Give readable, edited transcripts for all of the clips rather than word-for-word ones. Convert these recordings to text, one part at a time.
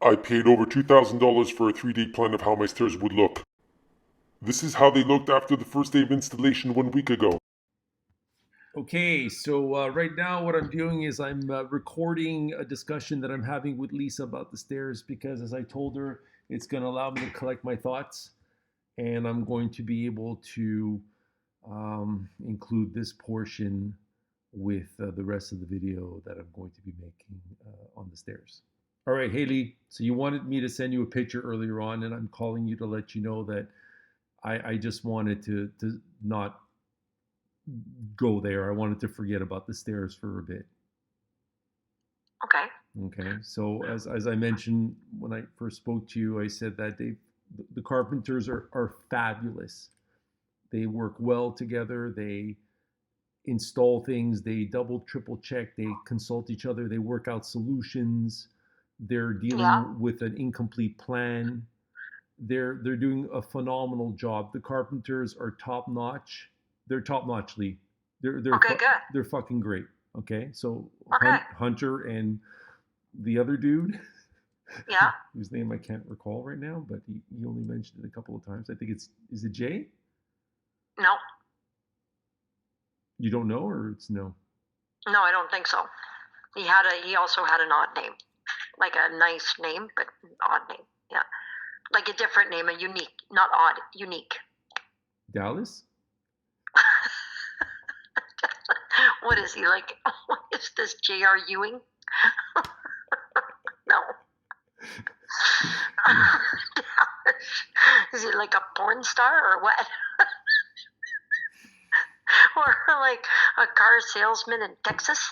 I paid over $2,000 for a 3-day plan of how my stairs would look. This is how they looked after the first day of installation 1 week ago. Okay, so right now what I'm doing is I'm recording a discussion that I'm having with Lisa about the stairs because, as I told her, it's going to allow me to collect my thoughts, and I'm going to be able to include this portion with the rest of the video that I'm going to be making on the stairs. All right, Haley. So you wanted me to send you a picture earlier on, and I'm calling you to let you know that I just wanted to not go there. I wanted to forget about the stairs for a bit. Okay. Okay. So as I mentioned when I first spoke to you, I said that the carpenters are fabulous. They work well together. They install things. They double, triple check. They consult each other. They work out solutions. They're Yeah. dealing with an incomplete plan. They're doing a phenomenal job. The carpenters are top notch. They're top notch, Lee. Okay, good. They're fucking great. Okay, so Okay. Hunter and the other dude, Yeah. whose name I can't recall right now, but he only mentioned it a couple of times. I think is it Jay? No. You don't know, or it's no? No, I don't think so. He also had an odd name. Like a nice name, but odd name. Yeah. Like a different name, a unique, not odd, unique. Dallas? What is he like? What is this, J.R. Ewing? No. Is he like a porn star or what? Or like a car salesman in Texas?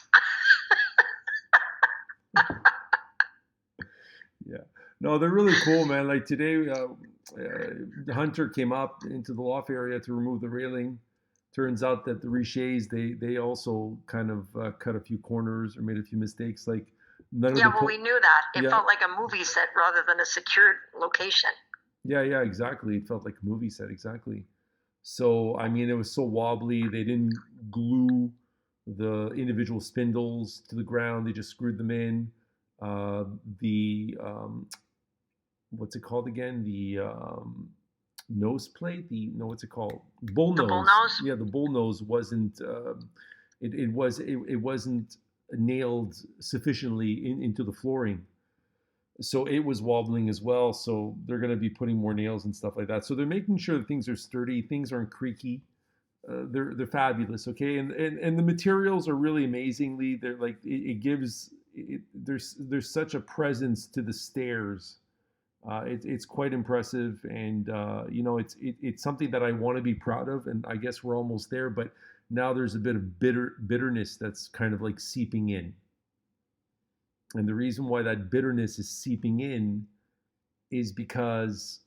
Yeah. No, they're really cool, man. Like today, Hunter came up into the loft area to remove the railing. Turns out that the Richeys, they also kind of cut a few corners or made a few mistakes. Like none of Yeah, the well, we knew that. It yeah, felt like a movie set rather than a secured location. yeah, exactly. It felt like a movie set, exactly. So I mean, it was so wobbly. They didn't glue the individual spindles to the ground. They just screwed them in. The what's it called again? The nose plate. The no, what's it called? Bull The nose. bullnose? Yeah, the bull nose wasn't. It wasn't nailed sufficiently into the flooring, so it was wobbling as well. So they're going to be putting more nails and stuff like that. So they're making sure that things are sturdy, things aren't creaky. They're fabulous, okay, and the materials are really amazingly. They're like it gives there's such a presence to the stairs. It's quite impressive, and it's something that I want to be proud of, and I guess we're almost there. But now there's a bit of bitterness that's kind of like seeping in, and the reason why that bitterness is seeping in is because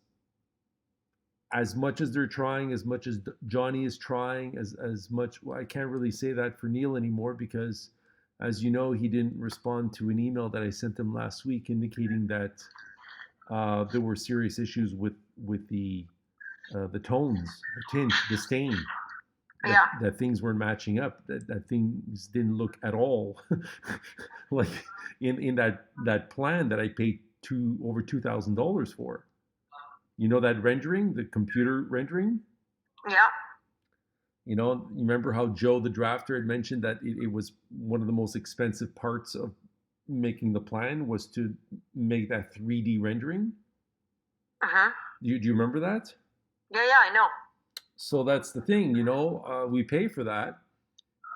as much as they're trying, as much as Johnny is trying, as much well, I can't really say that for Neil anymore because, as you know, he didn't respond to an email that I sent him last week indicating that there were serious issues with the tones, the tint, the stain. Yeah. That things weren't matching up. That things didn't look at all like in that plan that I paid over $2,000 for. You know that rendering, the computer rendering? Yeah. You remember how Joe the drafter had mentioned that it was one of the most expensive parts of making the plan was to make that 3D rendering? Uh-huh. Do you remember that? Yeah, I know. So that's the thing, we pay for that,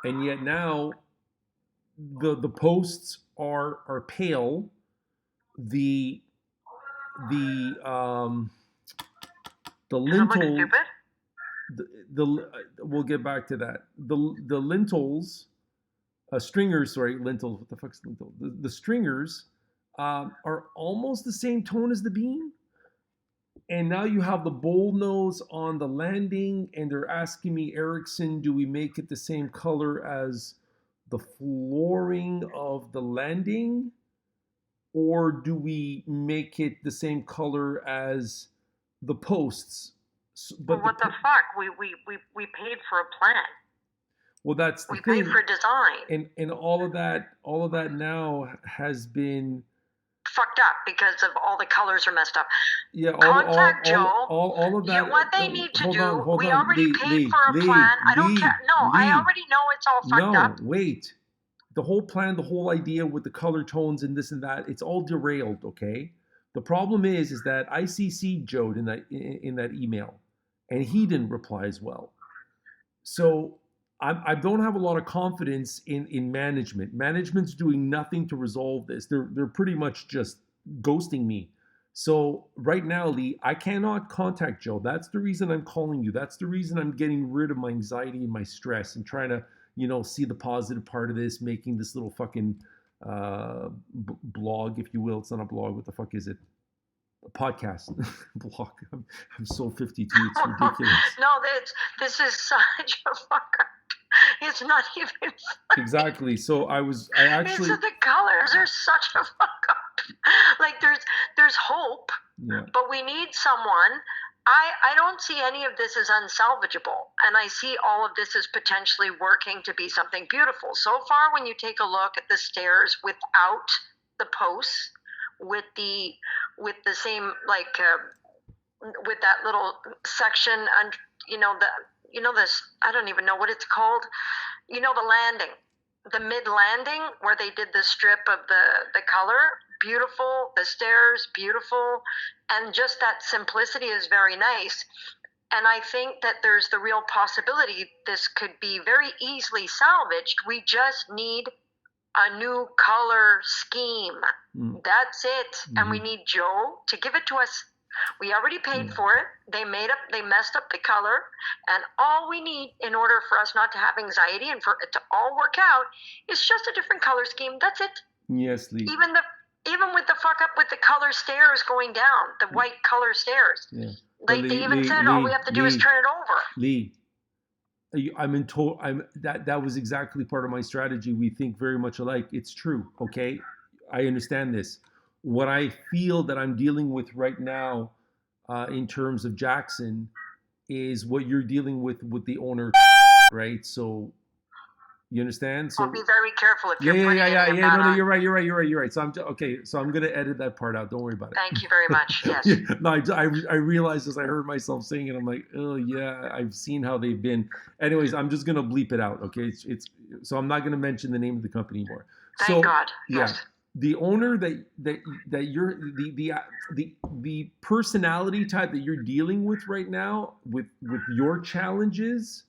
and yet now the posts are pale. The the the Does it look lintel stupid? the we'll get back to that. The lintels, stringers, sorry, lintels. What the fuck's lintel? The stringers are almost the same tone as the beam, and now you have the bowl nose on the landing, and they're asking me, Erickson, do we make it the same color as the flooring of the landing, or do we make it the same color as the posts? Well, what the fuck? We paid for a plan. Well, that's the We thing. paid for design. And all of that now has been fucked up because of all the colors are messed up. Yeah, Contact Joe. all of that. What they need to do. Hold We on. already paid for a plan. I don't care. No, I already know it's all fucked up. No, wait. The whole plan, the whole idea with the color tones and this and that, it's all derailed. Okay. The problem is that I CC'd Joe in that email, and he didn't reply as well. So I don't have a lot of confidence in management. Management's doing nothing to resolve this. They're pretty much just ghosting me. So right now, Lee, I cannot contact Joe. That's the reason I'm calling you. That's the reason I'm getting rid of my anxiety and my stress and trying to, see the positive part of this, making this little fucking blog, if you will. It's not a blog. What the fuck is it? A podcast. Blog. I'm so 52. It's ridiculous. No, this is such a fuck up. It's not even funny. Exactly. So I actually. The colors are such a fuck up. Like there's hope, but we need someone. I don't see any of this as unsalvageable, and I see all of this as potentially working to be something beautiful. So far, when you take a look at the stairs without the posts, with the same with that little section, and this, I don't even know what it's called. The landing, the mid landing where they did the strip of the color. Beautiful. The stairs, beautiful. And just that simplicity is very nice. And I think that there's the real possibility this could be very easily salvaged. We just need a new color scheme. That's it. Mm-hmm. And we need Joe to give it to us. We already paid for it. They messed up the color. And all we need in order for us not to have anxiety and for it to all work out is just a different color scheme. That's it. Yes, Lee. Even with the fuck up with the color stairs going down, the white color stairs. Yeah. They even said, all we have to do is turn it over. Lee, that was exactly part of my strategy. We think very much alike. It's true, okay? I understand this. What I feel that I'm dealing with right now in terms of Jackson is what you're dealing with the owner, right? So you understand? So I'll be very careful if you're No, you're right. So I'm gonna edit that part out. Don't worry about it. Thank you very much. Yes. No, I realized as I heard myself saying it, I'm like, oh yeah, I've seen how they've been. Anyways, I'm just gonna bleep it out. Okay, so I'm not gonna mention the name of the company anymore. Thank God. Yes. Yeah. The owner that you're the personality type that you're dealing with right now with your challenges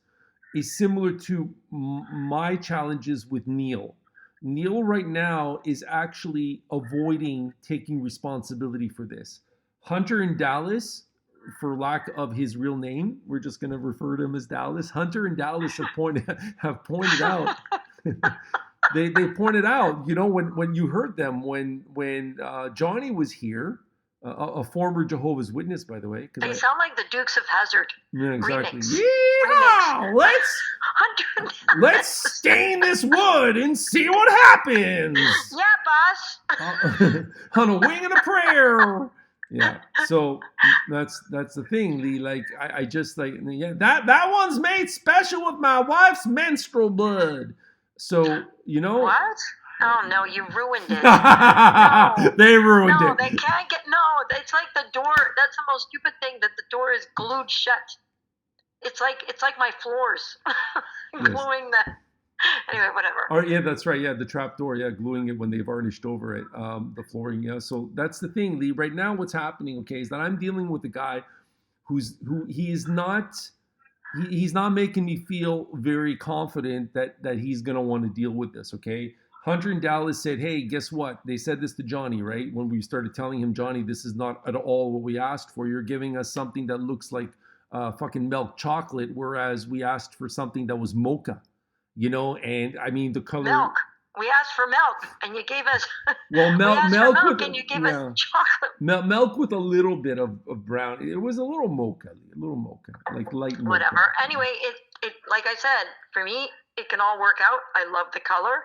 is similar to my challenges with Neil. Neil right now is actually avoiding taking responsibility for this. Hunter and Dallas, for lack of his real name, we're just going to refer to him as Dallas. Hunter and Dallas have pointed out. They pointed out, when you heard them, when Johnny was here, a former Jehovah's Witness, by the way. They sound like the Dukes of Hazzard. Yeah, exactly. Yeehaw! Let's stain this wood and see what happens. Yeah, boss. On a wing and a prayer. Yeah. So that's the thing, Lee. Like I just that one's made special with my wife's menstrual blood. So what? Oh no, you ruined it. No. They ruined it. No, they can't get. No, it's like the door. That's the most stupid thing. That the door is glued shut. It's like my floors, gluing the. Anyway, whatever. Oh yeah, that's right. Yeah, the trap door. Yeah, gluing it when they varnished over it, the flooring. Yeah, so that's the thing, Lee. Right now, what's happening? Okay, is that I'm dealing with a guy he's not making me feel very confident that he's gonna want to deal with this. Okay. Hunter and Dallas said, hey, guess what? They said this to Johnny, right? When we started telling him, Johnny, this is not at all what we asked for. You're giving us something that looks like fucking milk chocolate, whereas we asked for something that was mocha, and I mean the color. Milk. We asked for milk, and you gave us. Well, milk and you gave us chocolate. Milk with a little bit of brown. It was a little mocha, like light mocha. Whatever. Anyway, it like I said, for me, it can all work out. I love the color.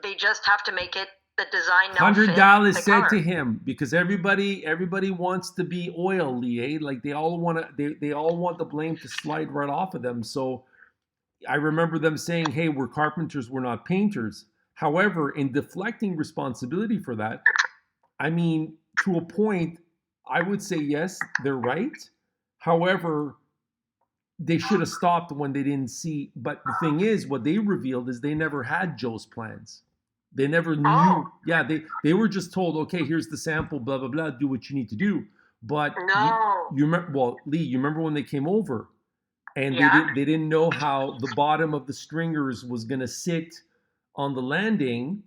They just have to make it the design. $100 said to him, because everybody wants to be oily, eh? Like they all want the blame to slide right off of them. So I remember them saying, "Hey, we're carpenters, we're not painters." However, in deflecting responsibility for that, I mean, to a point, I would say yes, they're right. However, they should have stopped when they didn't see. But the thing is, what they revealed is they never had Joe's plans. They never knew. Oh. Yeah, they were just told, okay, here's the sample, blah blah blah. Do what you need to do. But No. you remember? Well, Lee, you remember when they came over, and Yeah. they didn't know how the bottom of the stringers was gonna sit on the landing.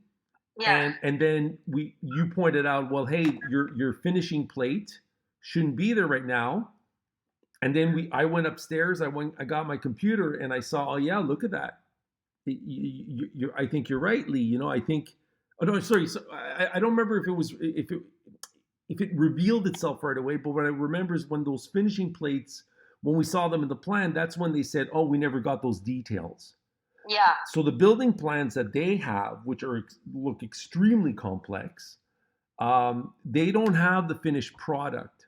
Yeah. And then you pointed out, well, hey, your finishing plate shouldn't be there right now. And then I went upstairs. I got my computer and I saw, oh yeah, look at that. I think you're right, Lee. You know, I think. Oh no, sorry. So I don't remember if it revealed itself right away. But what I remember is when those finishing plates, when we saw them in the plan, that's when they said, oh, we never got those details. Yeah. So the building plans that they have, which look extremely complex, they don't have the finished product.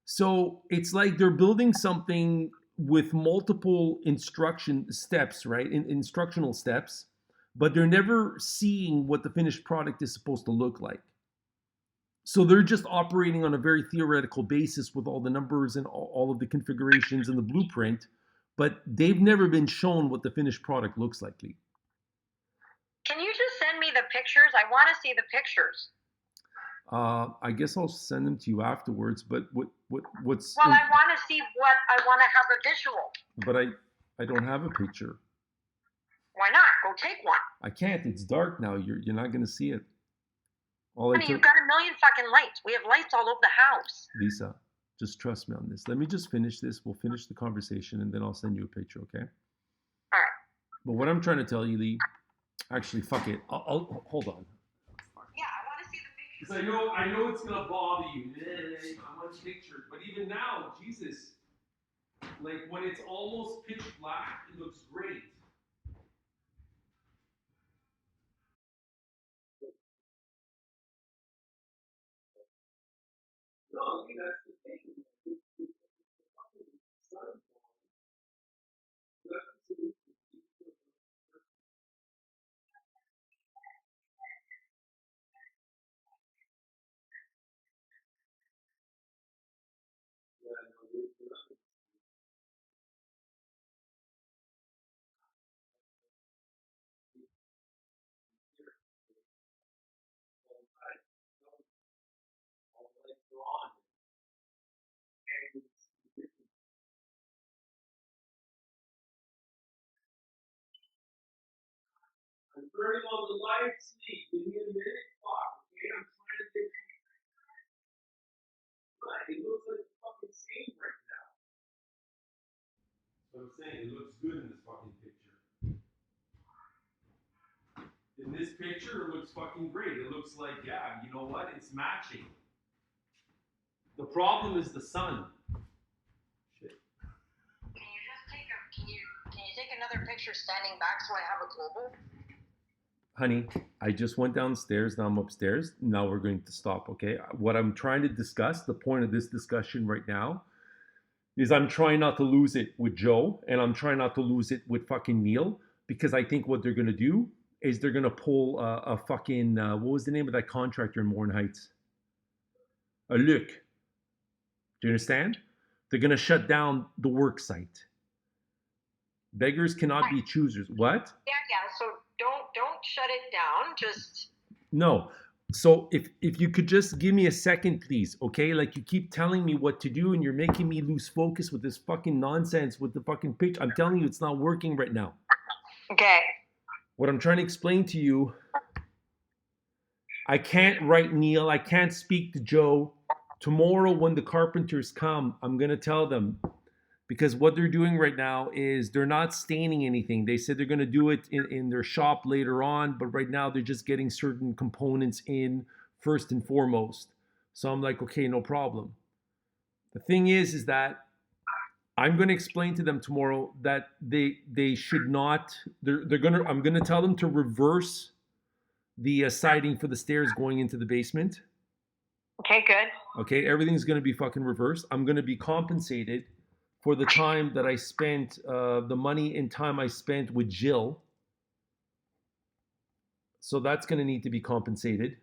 So it's like they're building something with multiple instruction steps, right? Instructional steps, but they're never seeing what the finished product is supposed to look like. So they're just operating on a very theoretical basis with all the numbers and all of the configurations and the blueprint, but they've never been shown what the finished product looks like. Lee. Can you just send me the pictures? I want to see the pictures. I guess I'll send them to you afterwards. But what's? Well, I want to see what I want to have a visual. But I don't have a picture. Why not? Go take one. I can't. It's dark now. You're not going to see it. Honey, you've got a million fucking lights. We have lights all over the house. Lisa, just trust me on this. Let me just finish this. We'll finish the conversation, and then I'll send you a picture, okay? All right. But what I'm trying to tell you, Lee, actually, fuck it. I'll hold on. Yeah, I want to see the pictures. Because I know it's gonna bother you. I want pictures, but even now, Jesus, like when it's almost pitch black, it looks great. No, see, that's the thing. I'm turning on the lights, Lee. Give me a minute, fuck. Okay, I'm trying to get you. Right, it looks like the fucking same right now. That's what I'm saying. It looks good in this fucking picture. In this picture, it looks fucking great. It looks like, yeah, you know what? It's matching. The problem is the sun. Shit. Can you just can you take another picture standing back so I have a global? Honey, I just went downstairs. Now I'm upstairs. Now we're going to stop, okay? What I'm trying to discuss, the point of this discussion right now, is I'm trying not to lose it with Joe, and I'm trying not to lose it with fucking Neil, because I think what they're going to do is they're going to pull a fucking, what was the name of that contractor in Warren Heights? Luc. Do you understand? They're going to shut down the work site. Beggars cannot be choosers. What? Yeah, so don't shut it down. Just no. So if you could just give me a second, please, okay? Like you keep telling me what to do and you're making me lose focus with this fucking nonsense with the fucking pitch. I'm telling you, it's not working right now. Okay. What I'm trying to explain to you, I can't write Neil. I can't speak to Joe. Tomorrow when the carpenters come, I'm going to tell them, because what they're doing right now is they're not staining anything. They said they're going to do it in their shop later on, but right now they're just getting certain components in first and foremost. So I'm like, okay, no problem. The thing is that I'm going to explain to them tomorrow that they should not, I'm going to tell them to reverse the siding for the stairs going into the basement. Okay, good. Okay, everything's going to be fucking reversed. I'm going to be compensated for the time that I spent, the money and time I spent with Jill. So that's going to need to be compensated.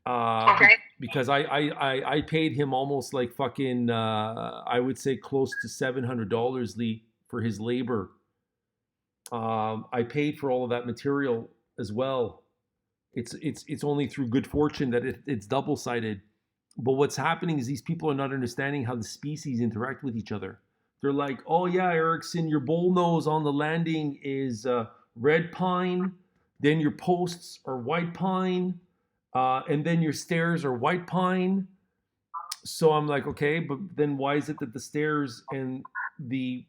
Okay. Because I paid him almost like fucking I would say close to $700, Lee, for his labor. I paid for all of that material as well. It's only through good fortune that it's double sided. But what's happening is these people are not understanding how the species interact with each other. They're like, oh yeah, Erickson, your bullnose on the landing is red pine, then your posts are white pine, and then your stairs are white pine. So I'm like, okay, but then why is it that the stairs and the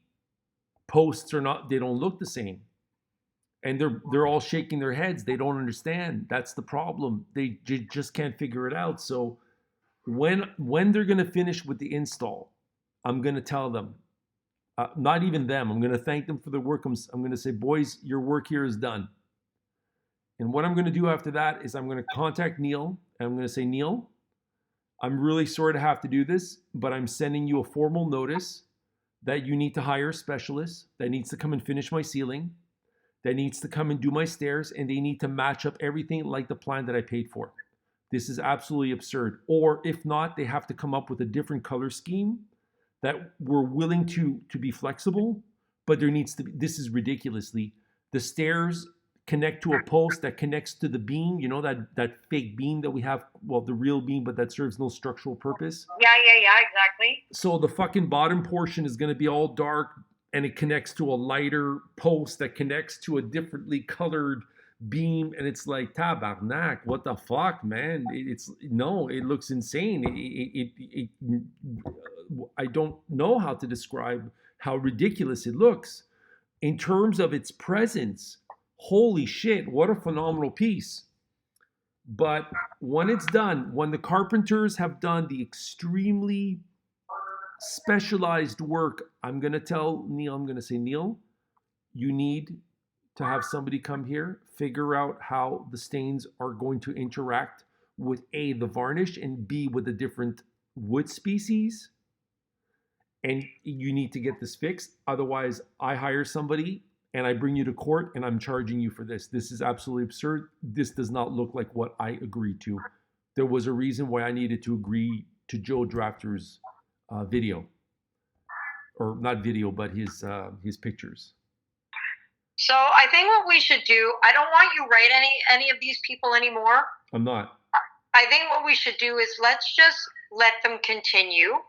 posts are not? They don't look the same, and they're all shaking their heads. They don't understand. That's the problem. They just can't figure it out. So when they're gonna finish with the install, I'm gonna tell them. Not even them. I'm going to thank them for the work. I'm going to say, boys, your work here is done. And what I'm going to do after that is I'm going to contact Neil. And I'm going to say, Neil, I'm really sorry to have to do this, but I'm sending you a formal notice that you need to hire a specialist that needs to come and finish my ceiling, that needs to come and do my stairs, and they need to match up everything like the plan that I paid for. This is absolutely absurd. Or if not, they have to come up with a different color scheme that we're willing to be flexible, but there needs to be, this is ridiculously, the stairs connect to a post that connects to the beam, you know, that fake beam that we have, well, the real beam, but that serves no structural purpose. Yeah, exactly. So the fucking bottom portion is going to be all dark, and it connects to a lighter post that connects to a differently colored beam, and it's like, tabarnak, what the fuck, man? It looks insane. I don't know how to describe how ridiculous it looks. In terms of its presence, holy shit, what a phenomenal piece. But when it's done, when the carpenters have done the extremely specialized work, I'm going to tell Neil, I'm going to say, Neil, you need to have somebody come here, figure out how the stains are going to interact with A, the varnish, and B, with the different wood species. And you need to get this fixed. Otherwise, I hire somebody and I bring you to court and I'm charging you for this. This is absolutely absurd. This does not look like what I agreed to. There was a reason why I needed to agree to Joe Drafter's video. Or not video, but his pictures. So I think what we should do, I don't want you write any of these people anymore. I'm not. I think what we should do is let's just let them continue.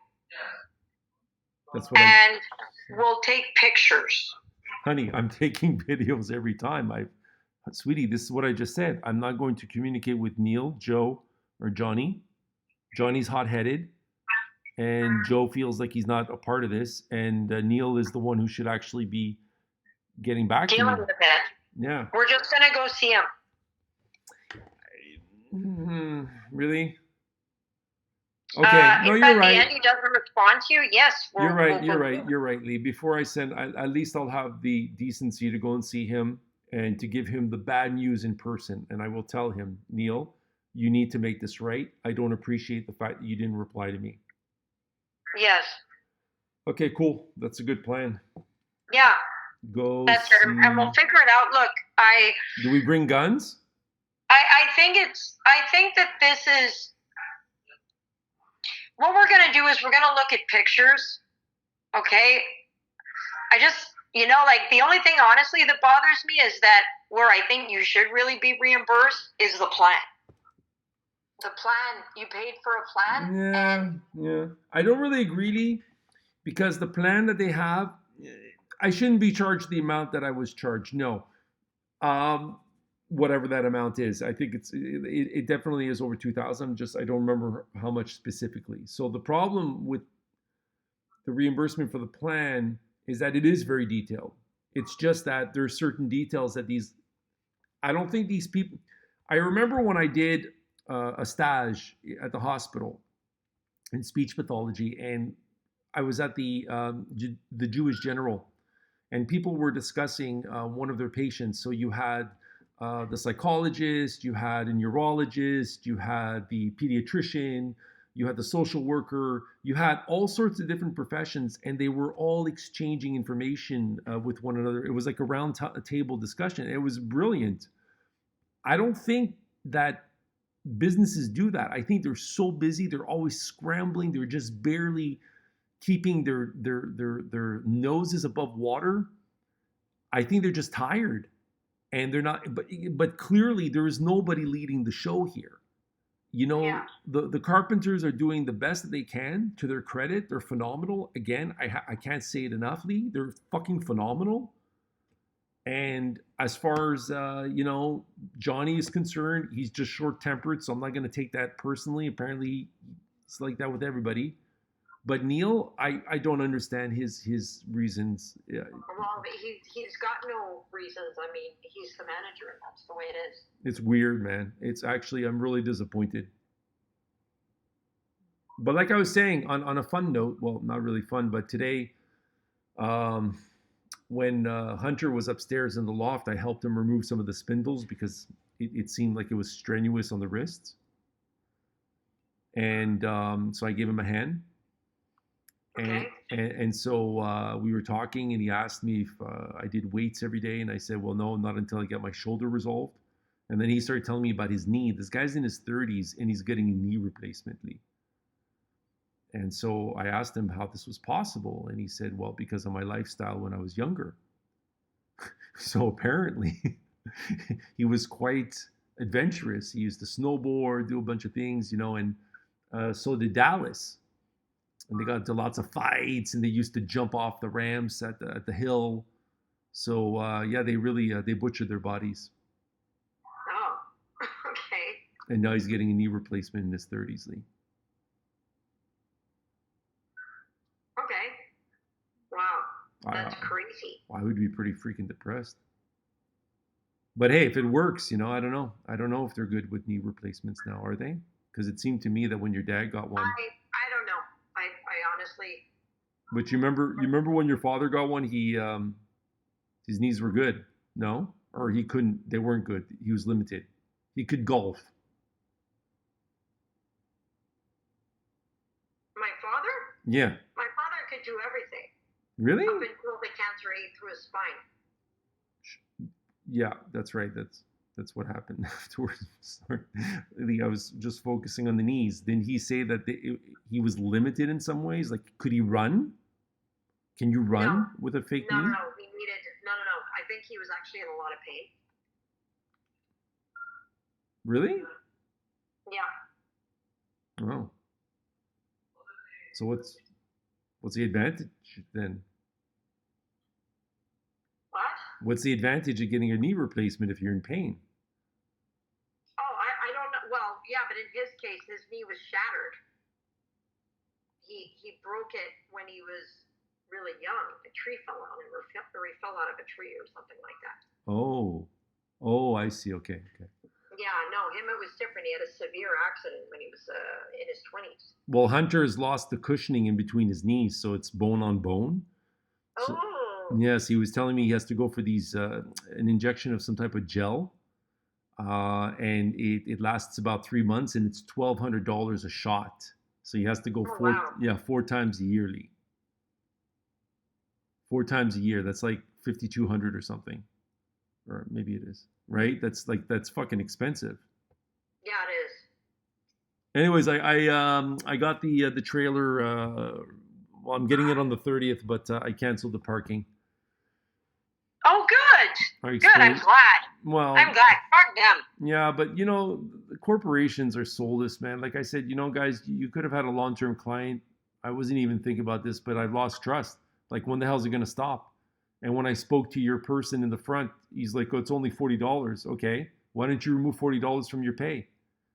That's what we'll take pictures. Honey, I'm taking videos every time. Sweetie, this is what I just said. I'm not going to communicate with Neil, Joe, or Johnny. Johnny's hot-headed, and Joe feels like he's not a part of this, and Neil is the one who should actually be getting back to me. Dealing with it. Yeah. We're just going to go see him. Really? Okay, no, you're right. If at the end he doesn't respond to you, yes. You're right, Lee. Before I send, at least I'll have the decency to go and see him and to give him the bad news in person. And I will tell him, Neil, you need to make this right. I don't appreciate the fact that you didn't reply to me. Yes. Okay, cool. That's a good plan. Yeah. Go That's see... it. And we'll figure it out. Look, Do we bring guns? I think that this is... What we're going to do is we're going to look at pictures, okay? The only thing, honestly, that bothers me is that where I think you should really be reimbursed is the plan. The plan, you paid for a plan? Yeah. I don't really agree, Lee, because the plan that they have, I shouldn't be charged the amount that I was charged. No. Whatever that amount is. I think it definitely is over 2,000. I don't remember how much specifically. So the problem with the reimbursement for the plan is that it is very detailed. It's just that there are certain details that I don't think these people, I remember when I did a stage at the hospital in speech pathology, and I was at the Jewish General, and people were discussing one of their patients. So you had the psychologist, you had a neurologist, you had the pediatrician, you had the social worker, you had all sorts of different professions, and they were all exchanging information with one another. It was like a round table discussion. It was brilliant. I don't think that businesses do that. I think they're so busy, they're always scrambling, they're just barely keeping their noses above water. I think they're just tired, and they're not. But clearly there is nobody leading the show here. You know, Yeah. the Carpenters are doing the best that they can. To their credit, they're phenomenal. Again, I can't say it enough, Lee. They're fucking phenomenal. And as far as you know, Johnny is concerned, he's just short-tempered, so I'm not going to take that personally. Apparently, it's like that with everybody. But Neil, I don't understand his reasons. Well, he's got no reasons. I mean, he's the manager, and that's the way it is. It's weird, man. It's actually, I'm really disappointed. But like I was saying, on a fun note, well, not really fun, but today, when Hunter was upstairs in the loft, I helped him remove some of the spindles because it seemed like it was strenuous on the wrists. And so I gave him a hand. Okay. And so we were talking, and he asked me if I did weights every day, and I said, well, no, not until I get my shoulder resolved. And then he started telling me about his knee. This guy's in his 30s, and he's getting a knee replacement, Lee. And so I asked him how this was possible, and he said, well, because of my lifestyle when I was younger. So apparently he was quite adventurous. He used to snowboard, do a bunch of things, you know, and so did Dallas. And they got into lots of fights, and they used to jump off the ramps at the hill. So yeah, they really they butchered their bodies. Oh, okay. And now he's getting a knee replacement in his 30s, Lee. Okay. Wow, that's crazy. I would be pretty freaking depressed. But hey, if it works, you know, I don't know. I don't know if they're good with knee replacements now, are they? Because it seemed to me that when your dad got one. I don't know. I honestly. But you remember when your father got one, he his knees were good, no? Or he couldn't, they weren't good. He was limited. He could golf. My father? Yeah. My father could do everything. Really? Up until the cancer ate through his spine. Yeah, that's right. That's what happened afterwards. Sorry. I was just focusing on the knees. Didn't he say that he was limited in some ways? Like, could he run? Can you run with a fake knee? No. He needed. No. I think he was actually in a lot of pain. Really? Yeah. Oh. So what's the advantage then? What? What's the advantage of getting a knee replacement if you're in pain? Oh, I don't know. Well, yeah, but in his case, his knee was shattered. He broke it when he was really young. A tree fell out, or he fell out of a tree or something like that. Oh, I see. Okay. Yeah, no, him it was different. He had a severe accident when he was in his 20s. Well, Hunter's lost the cushioning in between his knees, so it's bone on bone. So, yes, he was telling me he has to go for these an injection of some type of gel, and it lasts about 3 months, and it's $1,200 a shot. So he has to go four times a yearly. 4 times a year. That's like $5,200 or something, or maybe it is. Right? That's fucking expensive. Yeah, it is. Anyways, I got the trailer. Well, I'm getting it on the 30th, but I canceled the parking. Oh, good. Good. I'm glad. Well, I'm glad. Fuck them. Yeah, but you know, the corporations are soulless, man. Like I said, you know, guys, you could have had a long-term client. I wasn't even thinking about this, but I've lost trust. Like, when the hell is it going to stop? And when I spoke to your person in the front, he's like, oh, it's only $40. Okay. Why don't you remove $40 from your pay?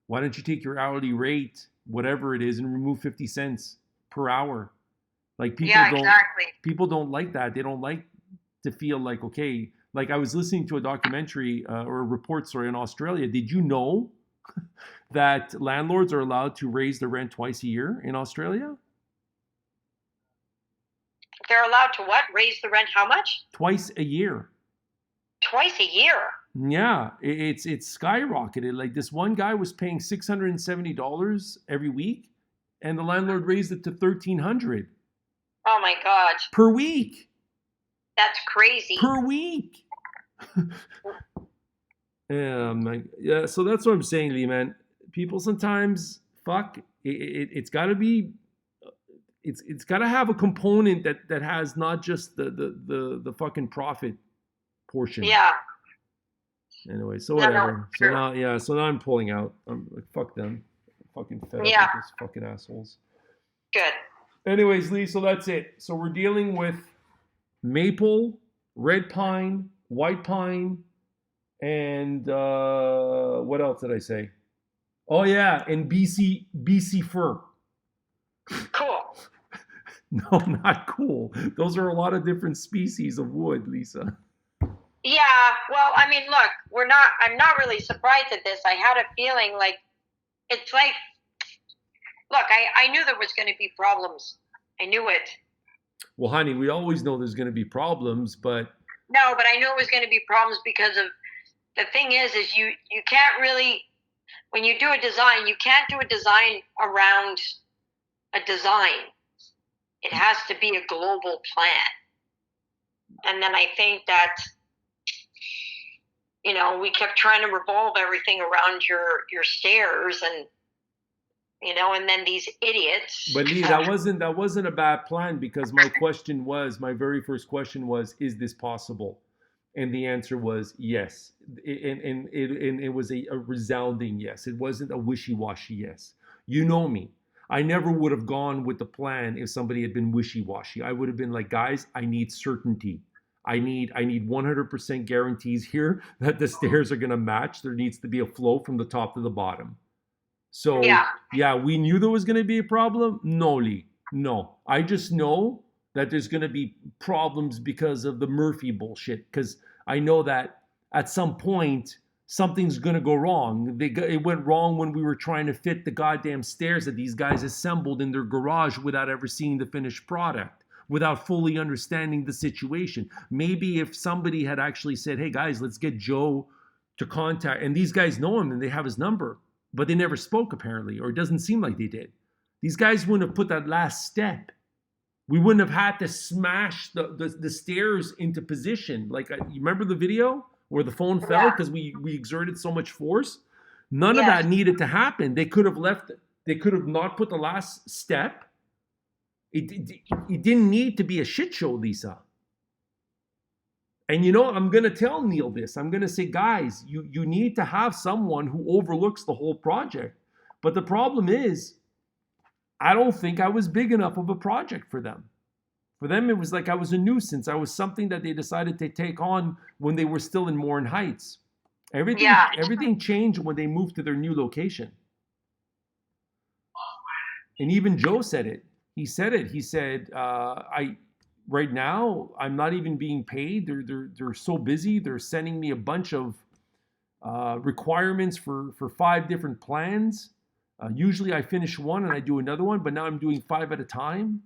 Why don't you take your hourly rate, whatever it is, and remove 50 cents per hour? Like, people don't like that. They don't like to feel like, okay, like I was listening to a documentary or a report, in Australia. Did you know that landlords are allowed to raise the rent twice a year in Australia? They're allowed to what? Raise the rent how much? Twice a year. Twice a year? Yeah, it's skyrocketed. Like, this one guy was paying $670 every week, and the landlord raised it to $1,300. Oh my God. Per week. That's crazy. Per week. Yeah, so that's what I'm saying, Lee, man. people sometimes it's got to be it's got to have a component that has not just the fucking profit portion. Yeah. Anyway, so whatever. So now I'm pulling out. I'm like, fuck them. I'm fucking fed up with those fucking assholes. Good. Anyways, Lee, so that's it. So we're dealing with maple, red pine, white pine, and what else did I say? Oh yeah, and BC fir. Cool. No, not cool. Those are a lot of different species of wood, Lisa. Yeah, well, I mean, look, I'm not really surprised at this. I had a feeling like, it's like, look, I knew there was going to be problems. I knew it. Well, honey, we always know there's going to be problems, but... No, but I knew it was going to be problems because of, the thing is you can't really, when you do a design, you can't do a design around a design. It has to be a global plan. And then I think that, you know, we kept trying to revolve everything around your stairs, and you know, and then these idiots. But Lee, that wasn't a bad plan, because my very first question was, is this possible? And the answer was yes. And it was a resounding yes. It wasn't a wishy-washy yes. You know me. I never would have gone with the plan if somebody had been wishy-washy. I would have been like, guys, I need certainty. I need 100% guarantees here that the stairs are going to match. There needs to be a flow from the top to the bottom. So, yeah, we knew there was going to be a problem. No, Lee, no. I just know that there's going to be problems because of the Murphy bullshit, because I know that at some point, something's going to go wrong. It went wrong when we were trying to fit the goddamn stairs that these guys assembled in their garage without ever seeing the finished product, without fully understanding the situation. Maybe if somebody had actually said, hey guys, let's get Joe to contact, and these guys know him and they have his number, but they never spoke apparently, or it doesn't seem like they did. These guys wouldn't have put that last step. We wouldn't have had to smash the stairs into position. Like, you remember the video where the phone fell because we exerted so much force? None of that needed to happen. They could have not put the last step. It didn't need to be a shit show, Lisa. And you know, I'm going to tell Neil this. I'm going to say, guys, you need to have someone who overlooks the whole project. But the problem is, I don't think I was big enough of a project for them. For them, it was like I was a nuisance. I was something that they decided to take on when they were still in Morin Heights. Everything changed when they moved to their new location. And even Joe said it. He said it. He said, right now, I'm not even being paid. They're so busy. They're sending me a bunch of requirements for 5 different plans. Usually I finish one and I do another one, but now I'm doing 5 at a time.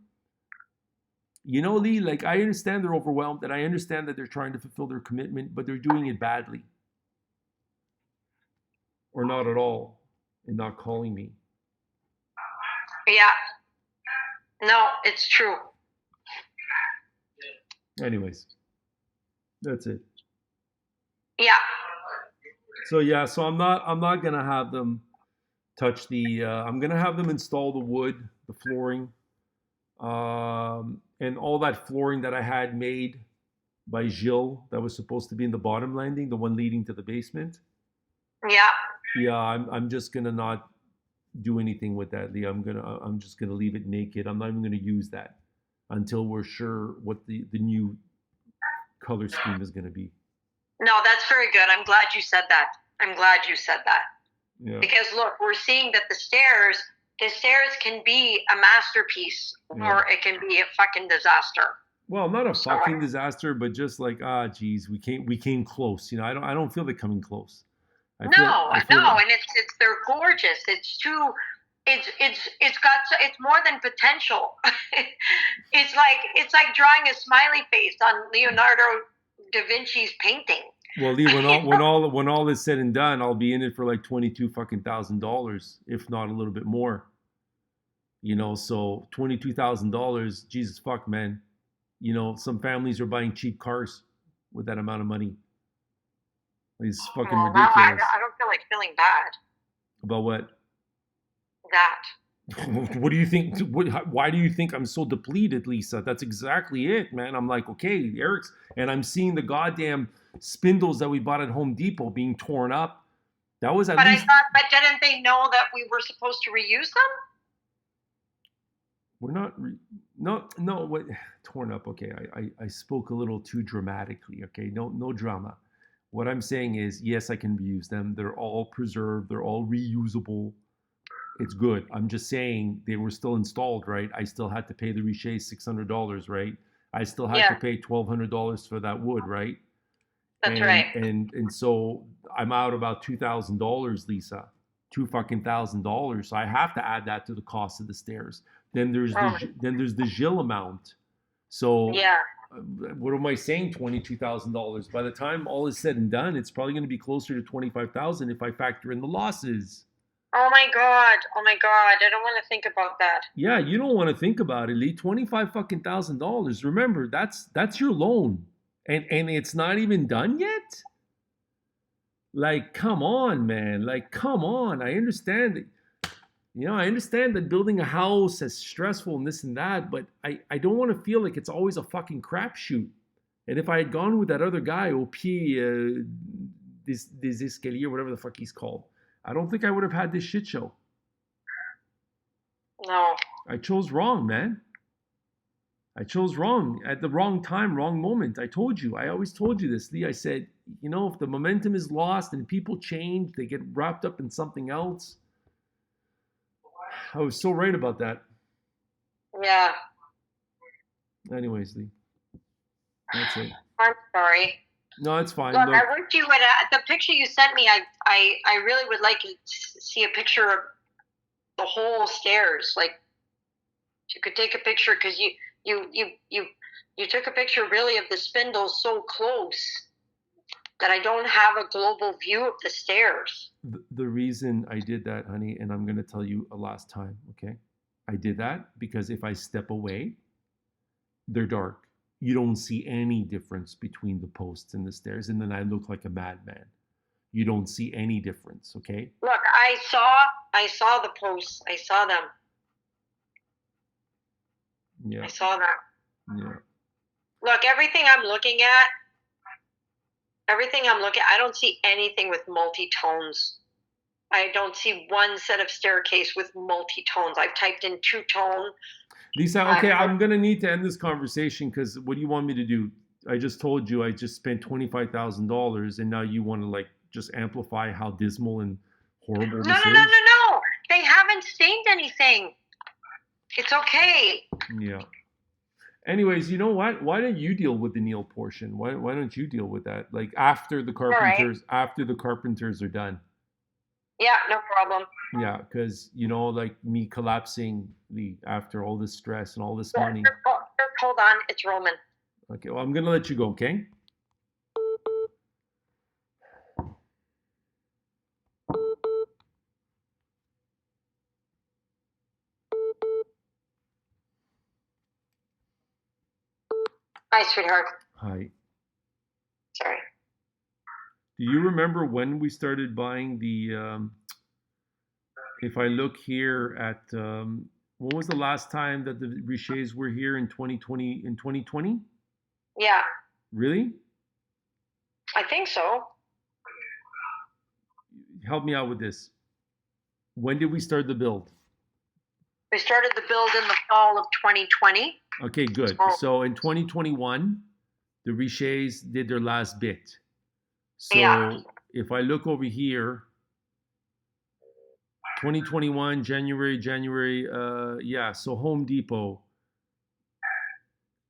You know, Lee, like, I understand they're overwhelmed, and I understand that they're trying to fulfill their commitment, but they're doing it badly. Or not at all, and not calling me. Yeah. No, it's true. Anyways, that's it. Yeah. So I'm not gonna have them touch the. I'm gonna have them install the wood, the flooring, and all that flooring that I had made by Gilles that was supposed to be in the bottom landing, the one leading to the basement. Yeah. Yeah, I'm just gonna not do anything with that, Lee. I'm just gonna leave it naked. I'm not even gonna use that until we're sure what the new color scheme is gonna be. No, that's very good. I'm glad you said that. Yeah. Because look, we're seeing that the stairs can be a masterpiece, or it can be a fucking disaster. Well, not a fucking disaster, but just like, geez, we came close. You know, I don't feel they're coming close. And they're gorgeous. It's more than potential. it's like drawing a smiley face on Leonardo da Vinci's painting. Well, Lee, when all is said and done, I'll be in it for like $22,000, if not a little bit more. You know, so $22,000, Jesus fuck, man. You know, some families are buying cheap cars with that amount of money. It's fucking ridiculous. I don't feel like feeling bad. About what? That. What do you think? Why do you think I'm so depleted, Lisa? That's exactly it, man. I'm like, okay, Eric's, and I'm seeing the goddamn spindles that we bought at Home Depot being torn up. That was at least. But didn't they know that we were supposed to reuse them? We're not. No. What torn up? Okay, I spoke a little too dramatically. Okay, no drama. What I'm saying is, yes, I can reuse them. They're all preserved. They're all reusable. It's good. I'm just saying they were still installed, right? I still had to pay the Richer $600, right? I still had to pay $1,200 for that wood, right? That's right. And so I'm out about $2,000, Lisa. $2,000. So I have to add that to the cost of the stairs. Then there's the Gilles amount. So what am I saying? $22,000. By the time all is said and done, it's probably going to be closer to $25,000 if I factor in the losses. Oh my god! I don't want to think about that. Yeah, you don't want to think about it, Lee. $25,000. Remember, that's your loan, and it's not even done yet. Like, come on, man. Like, come on. I understand that. I understand that building a house is stressful and this and that, but I don't want to feel like it's always a fucking crapshoot. And if I had gone with that other guy, Au Pied des Escaliers, whatever the fuck he's called, I don't think I would have had this shit show. No. I chose wrong, man. I chose wrong at the wrong time, wrong moment. I told you. I always told you this, Lee. I said, if the momentum is lost and people change, they get wrapped up in something else. I was so right about that. Yeah. Anyways, Lee. That's it. I'm sorry. No, it's fine. Look, I wish you would. The picture you sent me, I really would like to see a picture of the whole stairs. Like, you could take a picture because you took a picture really of the spindles so close that I don't have a global view of the stairs. The reason I did that, honey, and I'm going to tell you a last time, okay? I did that because if I step away, they're dark. You don't see any difference between the posts and the stairs, and then I look like a madman. You don't see any difference, okay? Look, I saw the posts. I saw them. Yeah. I saw that. Yeah. Look, everything I'm looking at, I don't see anything with multi-tones. I don't see one set of staircase with multi-tones. I've typed in two-tone. Lisa, okay, I'm going to need to end this conversation because what do you want me to do? I just told you I just spent $25,000 and now you want to just amplify how dismal and horrible this is? No. They haven't stained anything. It's okay. Yeah. Anyways, you know what? Why don't you deal with the Neil portion? Why don't you deal with that? Like after the carpenters are done. Yeah, no problem. Yeah, because like me collapsing after all this stress and all this money. Just hold on, it's Roman. Okay, well I'm gonna let you go, okay? Hi, sweetheart. Hi. Sorry. Do you remember when we started buying the? If I look here at when was the last time that the Richets were here in 2020? In 2020? Yeah. Really? I think so. Help me out with this. When did we start the build? We started the build in the fall of 2020. Okay, good. So in 2021, the Richets did their last bit. So if I look over here, 2021, January, so Home Depot,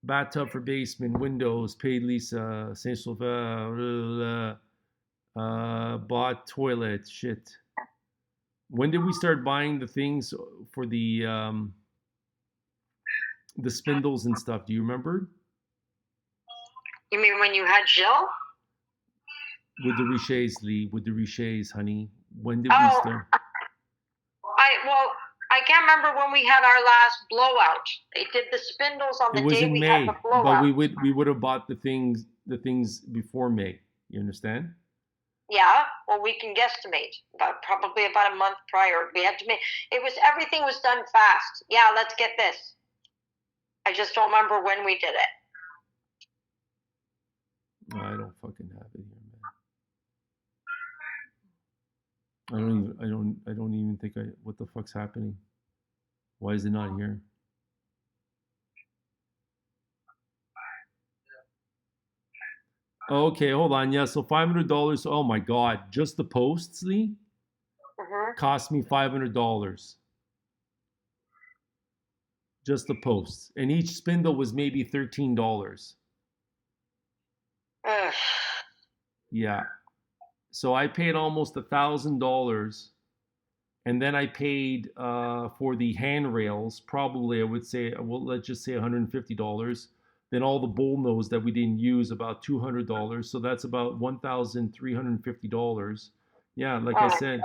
bathtub for basement, windows, paid Lisa, Saint-Sauveur, bought toilet, shit. When did we start buying the things for the spindles and stuff? Do you remember? You mean when you had Jill? With the Richets, Lee, with the Richets, honey. When did we start? I can't remember when we had our last blowout. They did the spindles on the day we had the blowout. But we would have bought the things before May. You understand? Yeah, well, we can guesstimate, but probably about a month prior. We had to make everything was done fast. Yeah, let's get this. I just don't remember when we did it. I don't fucking have it here, man. I don't even think what the fuck's happening? Why is it not here? Okay, hold on. Yeah, so $500. Oh my God, just the posts, Lee, cost me $500. Just the posts, and each spindle was maybe $13. Yeah, so I paid almost $1,000, and then I paid for the handrails. Probably I would say, well, let's just say $150. Then all the bull nose that we didn't use, about $200. So that's about $1,350. Yeah, like I said,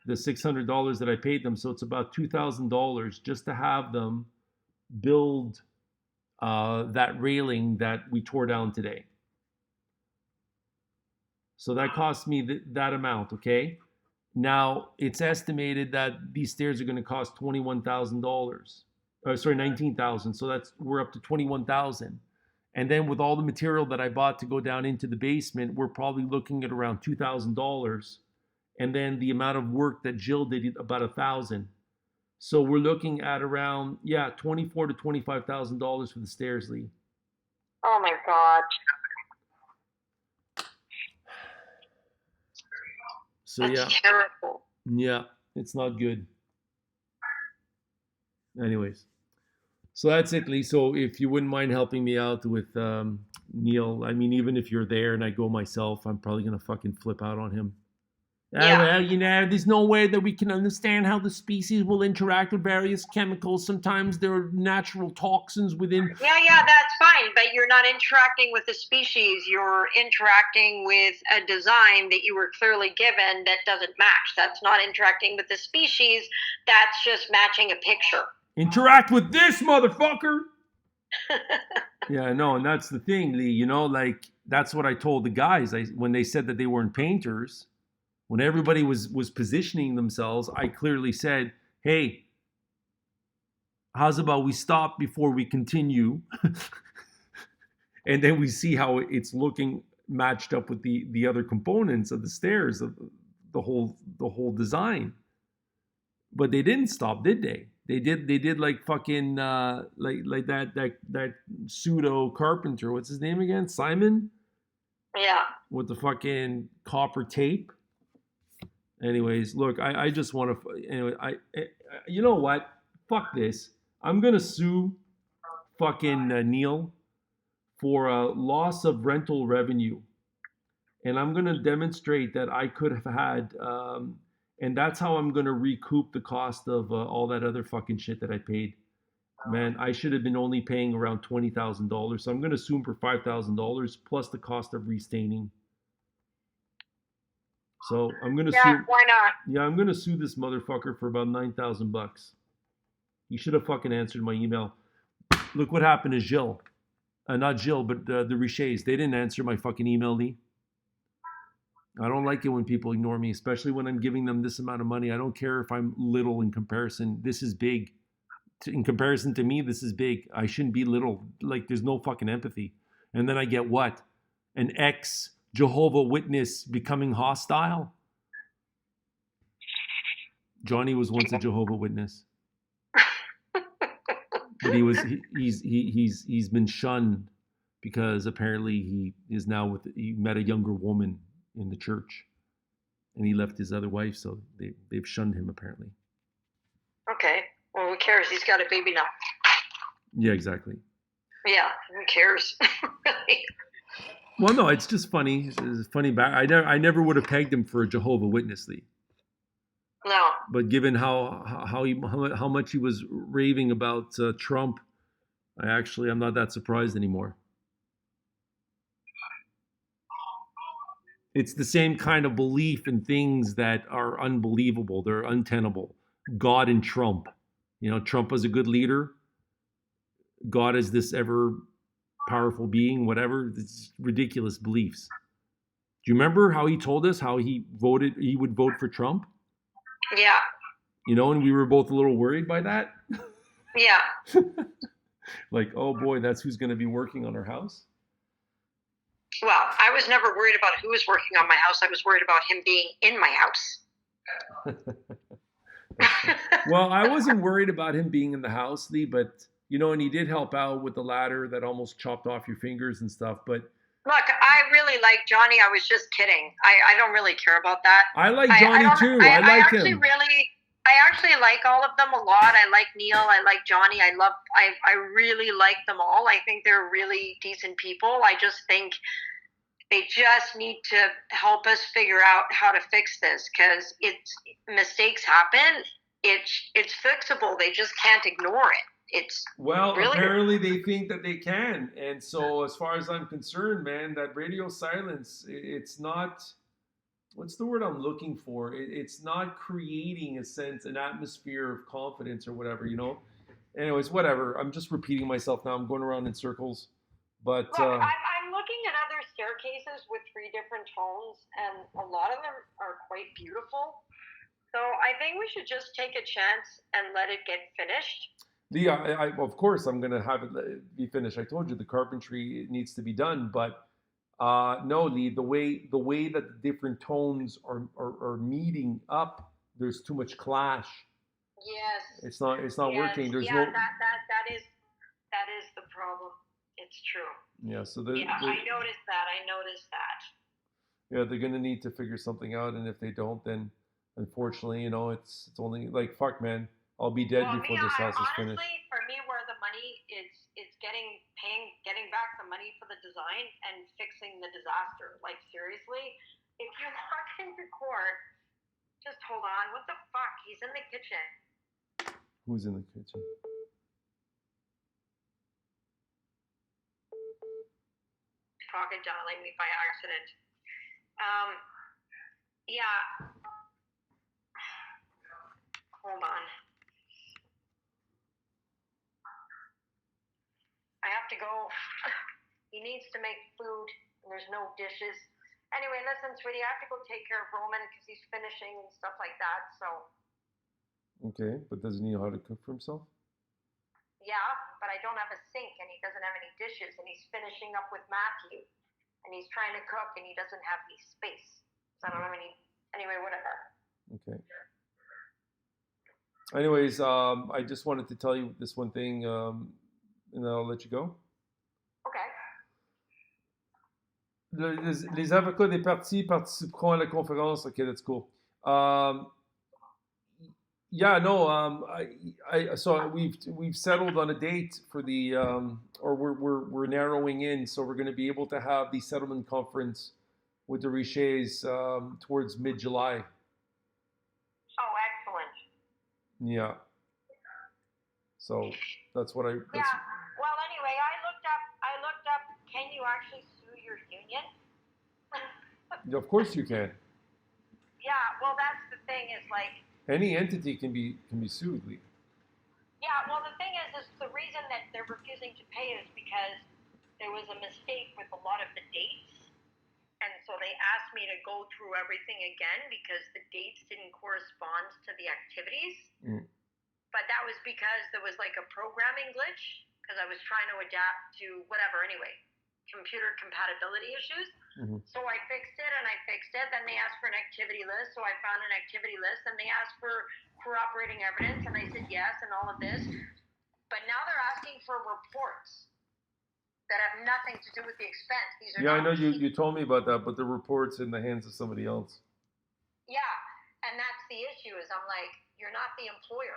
the $600 that I paid them. So it's about $2,000 just to have them build that railing that we tore down today. So that cost me that amount, okay? Now, it's estimated that these stairs are going to cost $21,000. Sorry, $19,000. So we're up to $21,000. And then with all the material that I bought to go down into the basement, we're probably looking at around $2,000. And then the amount of work that Jill did, about $1,000. So we're looking at around, $24,000 to $25,000 for the stairs, Lee. Oh my God. So That's terrible. Yeah, it's not good. Anyways, so that's it, Lee. So if you wouldn't mind helping me out with Neil, I mean, even if you're there and I go myself, I'm probably gonna fucking flip out on him. Yeah. Well, there's no way that we can understand how the species will interact with various chemicals. Sometimes there are natural toxins within. Yeah, that's fine. But you're not interacting with the species. You're interacting with a design that you were clearly given that doesn't match. That's not interacting with the species. That's just matching a picture. Interact with this motherfucker. Yeah, no, and that's the thing, Lee. Like that's what I told the guys. When they said that they weren't painters. When everybody was positioning themselves, I clearly said, hey, how's about we stop before we continue? And then we see how it's looking matched up with the other components of the stairs, of the whole design. But they didn't stop, did they? They did like fucking like that pseudo carpenter. What's his name again? Simon? Yeah. With the fucking copper tape. Anyways, look, I just want to. Anyway, you know what? Fuck this. I'm gonna sue fucking Neil for a loss of rental revenue, and I'm gonna demonstrate that I could have had, and that's how I'm gonna recoup the cost of all that other fucking shit that I paid. Man, I should have been only paying around $20,000, so I'm gonna sue him for $5,000 plus the cost of restaining. So I'm gonna sue. Why not? Yeah, I'm gonna sue this motherfucker for about $9,000. He should have fucking answered my email. Look what happened to Jill. Not Jill, but the Richeys. They didn't answer my fucking email, Lee. I don't like it when people ignore me, especially when I'm giving them this amount of money. I don't care if I'm little in comparison. This is big. In comparison to me, this is big. I shouldn't be little. Like, there's no fucking empathy. And then I get what? An ex-Jehovah Witness becoming hostile? Johnny was once a Jehovah Witness. But he's been shunned because apparently he met a younger woman in the church, and he left his other wife, so they've shunned him apparently. Okay, well, who cares? He's got a baby now. Yeah, exactly. Yeah, who cares? Well, no, it's just funny. It's funny. I never would have pegged him for a Jehovah Witness, Lee. No. But given how much he was raving about Trump, I'm not that surprised anymore. It's the same kind of belief in things that are unbelievable. They're untenable. God and Trump. Trump was a good leader. God is this ever powerful being, whatever. It's ridiculous beliefs. Do you remember how he told us how he would vote for Trump? Yeah. You know, and we were both a little worried by that. Yeah. Like, oh boy, that's who's going to be working on our house. Well, I was never worried about who was working on my house. I was worried about him being in my house. Well, I wasn't worried about him being in the house, Lee, but you know, and he did help out with the ladder that almost chopped off your fingers and stuff. But look, I really like Johnny. I was just kidding. I don't really care about that. I like Johnny too. I like him. I actually like all of them a lot. I like Neil. I like Johnny. I really like them all. I think they're really decent people. I just think they just need to help us figure out how to fix this, because mistakes happen. It's fixable. They just can't ignore it. It's apparently they think that they can, and so as far as I'm concerned, man, that radio silence, it's not. What's the word I'm looking for? It's not creating an atmosphere of confidence or whatever, you know. Anyways, whatever. I'm just repeating myself now. I'm going around in circles. But look, I'm looking at other staircases with 3 different tones, and a lot of them are quite beautiful. So I think we should just take a chance and let it get finished. Yeah, of course I'm going to have it be finished. I told you the carpentry needs to be done, but no, Lee, the way that the different tones are meeting up, there's too much clash. Yes. It's not working. There's that is the problem. It's true. Yeah. So I noticed that. Yeah, they're gonna need to figure something out, and if they don't, then unfortunately, you know, it's only like fuck, man. I'll be dead before this house is finished. Honestly, for me, where the money is getting back the money for the design and fixing the disaster. Like seriously, if you walk into court, just hold on. What the fuck? He's in the kitchen. Who's in the kitchen? Crocodiling me by accident. Yeah. Hold on. I have to go. He needs to make food, and there's no dishes. Anyway, listen, sweetie, I have to go take care of Roman because he's finishing and stuff like that, so. Okay, but doesn't he know how to cook for himself? Yeah, but I don't have a sink, and he doesn't have any dishes, and he's finishing up with Matthew, and he's trying to cook, and he doesn't have any space. So I don't have any. Anyway, whatever. Okay. Anyways, I just wanted to tell you this one thing. And I'll let you go. Okay. Les avocats des parties participeront à la conférence. Okay, that's cool. Yeah, no. So we've settled on a date for the, or we're narrowing in. So we're going to be able to have the settlement conference with the Riches towards mid-July. Oh, excellent. Yeah. So that's what I. Yeah. Well, anyway, I looked up. Can you actually sue your union? Of course you can. Yeah. Well, that's the thing. Is like any entity can be sued. Yeah. Well, the thing is the reason that they're refusing to pay is because there was a mistake with a lot of the dates, and so they asked me to go through everything again because the dates didn't correspond to the activities. Mm. But that was because there was like a programming glitch because I was trying to adapt to whatever, anyway, computer compatibility issues. Mm-hmm. So I fixed it. Then they asked for an activity list. So I found an activity list, and they asked for corroborating evidence, and I said yes and all of this. But now they're asking for reports that have nothing to do with the expense. These are I know you told me about that, but the report's in the hands of somebody else. Yeah, and that's the issue is I'm like, you're not the employer.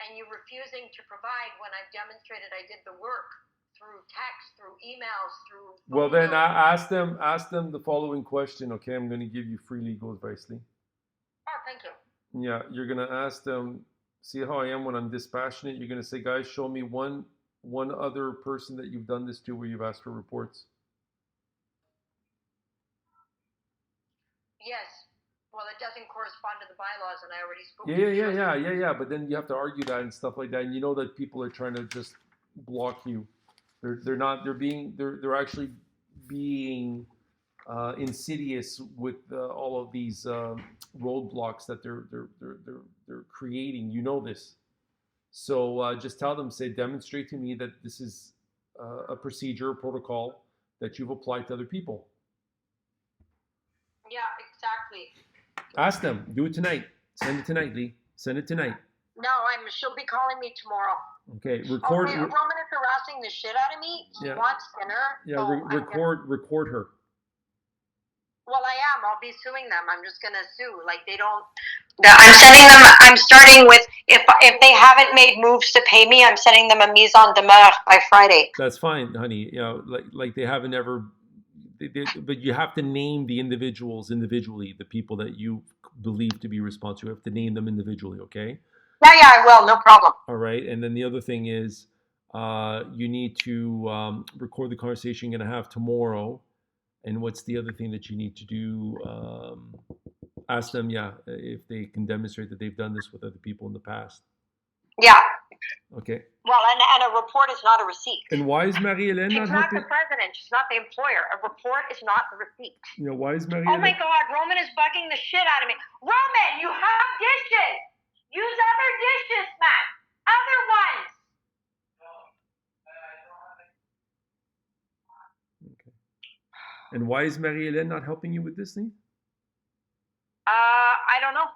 And you're refusing to provide when I've demonstrated I did the work through text, through emails, through. Well, then I ask them the following question. Okay, I'm going to give you free legal advice, Lee. Oh, thank you. Yeah, you're going to ask them. See how I am when I'm dispassionate. You're going to say, guys, show me one other person that you've done this to where you've asked for reports. Yes. Well, it doesn't correspond to the bylaws, and I already spoke. Yeah. But then you have to argue that and stuff like that, and you know that people are trying to just block you. They're actually being insidious with all of these roadblocks that they're creating. You know this. So just tell them, say, demonstrate to me that this is a procedure, a protocol that you've applied to other people. Yeah, exactly. Ask them. Do it tonight. Send it tonight, Lee. Send it tonight. No, she'll be calling me tomorrow. Okay, record. Roman is harassing the shit out of me. He wants dinner. Yeah, so record her. Well, I am. I'll be suing them. I'm just gonna sue. Like they don't. I'm sending them. I'm starting with if they haven't made moves to pay me, I'm sending them a mise en demeure by Friday. That's fine, honey. You know, like they haven't ever. But you have to name the individuals individually, the people that you believe to be responsible. You have to name them individually, okay? Yeah, I will. No problem. All right. And then the other thing is you need to record the conversation you're going to have tomorrow. And what's the other thing that you need to do? Ask them, if they can demonstrate that they've done this with other people in the past. Yeah. Okay. Well, and a report is not a receipt. And why is Marie-Hélène She's not not helping? the president. She's not the employer. A report is not a receipt. You know, why is Oh Marie-Hélène? my God, Roman is bugging the shit out of me. Roman, you have dishes. Use other dishes, man. Other ones. Okay. And why is Marie-Hélène not helping you with this thing? I don't know.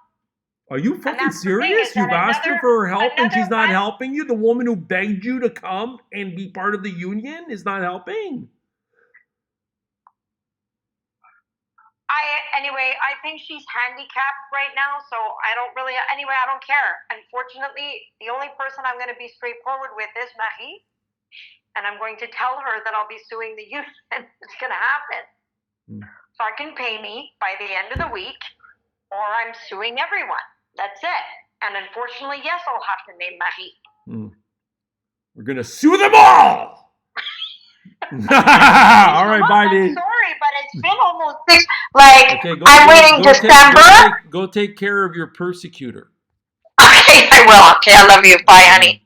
Are you fucking serious? You've asked her for her help and she's not helping you? The woman who begged you to come and be part of the union is not helping? Anyway, I think she's handicapped right now, so I don't care. Unfortunately, the only person I'm going to be straightforward with is Marie, and I'm going to tell her that I'll be suing the union. It's going to happen. So I can pay me by the end of the week, or I'm suing everyone. That's it. And unfortunately, yes, I'll have to name Marie. We're going to sue them all! All right, bye, Lee. I'm sorry, but it's been almost 6. Like, okay, I'm waiting December. Go take care of your persecutor. Okay, I will. Okay, I love you. Bye, honey.